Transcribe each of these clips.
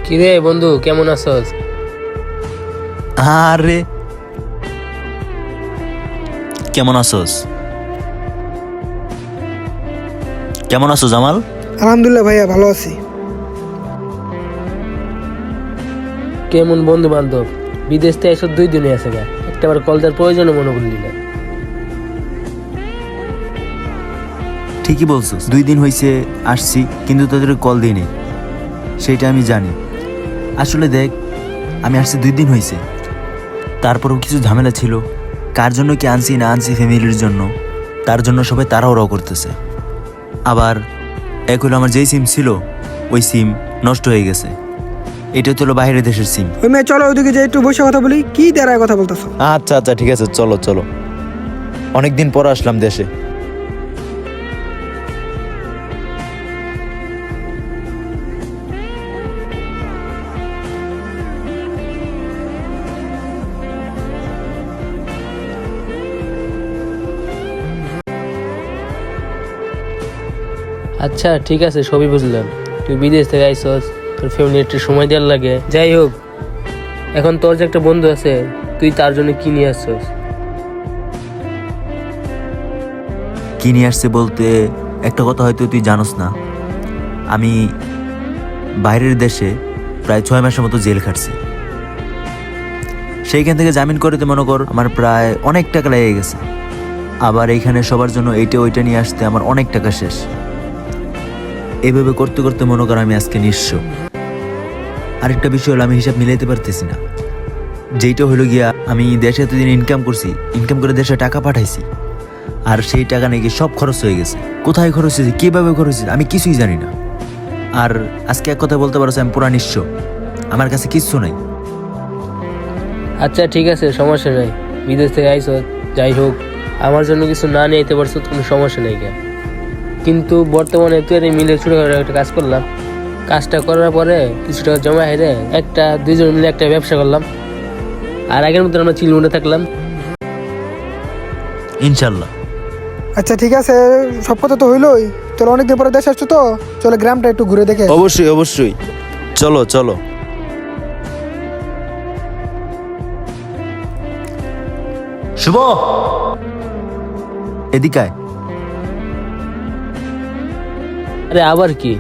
কিরে বন্ধু, কেমন আছস? আরে কেমন আছোস? কেমন আছো জামাল? আলহামদুলিল্লাহ ভাইয়া, ভালো আছি। কেমন বন্ধু বান্ধব? বিদেশ থেকে এসব 2 দিনে আছে গা, একটাবার কল দেওয়ার প্রয়োজনে মনে করলি না। ঠিকই বলছিস, 2 দিন হয়েছে আসছি, কিন্তু তোদের কল দিইনি, সেটা আমি জানি। আসলে দেখ, আমি আসছি 2 দিন হয়েছে, তারপরেও কিছু ঝামেলা ছিল। কার জন্য কি আনছি না আনছি ফ্যামিলির জন্য, তার জন্য সবাই তাড়াহুড়ো করতেছে। আবার এক হলো আমার যেই সিম ছিল ওই সিম নষ্ট হয়ে গেছে। এটা তো হলো বাইরের দেশের সিম। ওই মেয়ে, চলো ওইদিকে যে একটু বসে কথা বলি। কি দাঁড়ায় কথা বলতেছো? আচ্ছা আচ্ছা, ঠিক আছে, চলো চলো। অনেকদিন পর আসলাম দেশে। আচ্ছা ঠিক আছে, সবই বুঝলাম। তুই বিদেশ থেকে আইসস, তোর ফ্যামিলি একটু সময় দেওয়ার লাগে। যাই হোক, এখন তোর যে একটা বন্ধু আছে, তুই তার জন্য কি নিয়ে আসছস? কি নিয়ে আসছে বলতে, একটা কথা হয়তো তুই জানোস না, আমি বাইরের দেশে প্রায় 6 মাসের মতো জেল খাটছি। সেইখান থেকে জামিন করতে মনে কর আমার প্রায় অনেক টাকা লেগে গেছে। আবার এইখানে সবার জন্য এইটা ওইটা নিয়ে আসতে আমার অনেক টাকা শেষ। এইভাবে করতে করতে মনে কর আমি আজকে নিঃস্ব। আরেকটা বিষয় হলো, আমি হিসাব মিলাইতে পারতেছি না। যেইটা হলো গিয়া, আমি দেশে এতদিন ইনকাম করছি, ইনকাম করে দেশে টাকা পাঠাইছি, আর সেই টাকা নাকি সব খরচ হয়ে গেছে। কোথায় খরচ হয়েছে, কিভাবে খরচ হয়েছে, আমি কিছুই জানি না। আর আজকে এক কথা বলতে পারছি, আমি পুরা নিঃস্ব, আমার কাছে কিচ্ছু নাই। আচ্ছা ঠিক আছে, সমস্যা নাই। বিদেশ থেকে আইসস, যাই হোক, আমার জন্য কিছু না নিয়ে আইতে পারছো, কোনো সমস্যা নেই কেন। কিন্তু বর্তমানে তুই আর মিলে ছোটখাটো একটা কাজ করলাম। কাজটা করার পরে কিছু টাকা জমা হেরে একটা 2 জন মিলে একটা ব্যবসা করলাম, আর আগের মতো আমরা চিলমুন্ডে থাকলাম। ইনশাল্লাহ। আচ্ছা ঠিক আছে, সব কথা তো হইলোই। চলো, অনেকদিন পরে দেশে আসছো তো, চলো গ্রামটা একটু ঘুরে দেখে। অবশ্যই অবশ্যই, চলো চলো। শুভ, এদিকে আয়। আরে আবার কি?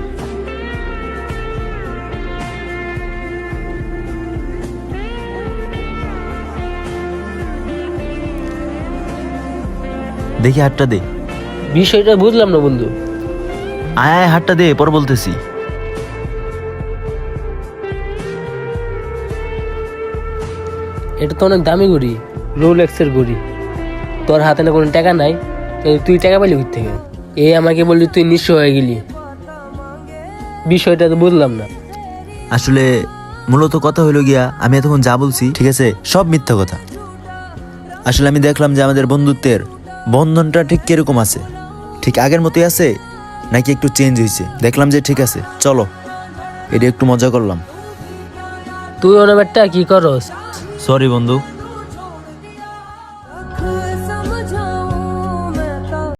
দেখি হাতটা দে। বিষয়টা বুঝলাম না বন্ধু। আয় আয়, হাতটা দে, পর বলতেছি। এটা তো অনেক দামি ঘড়ি, রোলেক্সের ঘড়ি। তোর হাতে না কোনো টাকা নাই, তুই টাকা পাইলি কোথা থেকে? আমাকে বললি তুই নিঃস্ব হয়ে গেলি। বিষয়টা তো বুঝলাম না। আসলে মূলত কথা হইলো গিয়া, আমি এতক্ষণ যা বলছি ঠিক আছে, সব মিথ্যা কথা। আসলে আমি দেখলাম যে আমাদের বন্ধুত্বের বন্ধনটা ঠিক কিরকম আছে, ঠিক আগের মতোই আছে নাকি একটু চেঞ্জ হয়েছে। দেখলাম যে ঠিক আছে, চলো, এটা একটু মজা করলাম। তুই অনেক একটা কি করস? সরি বন্ধু।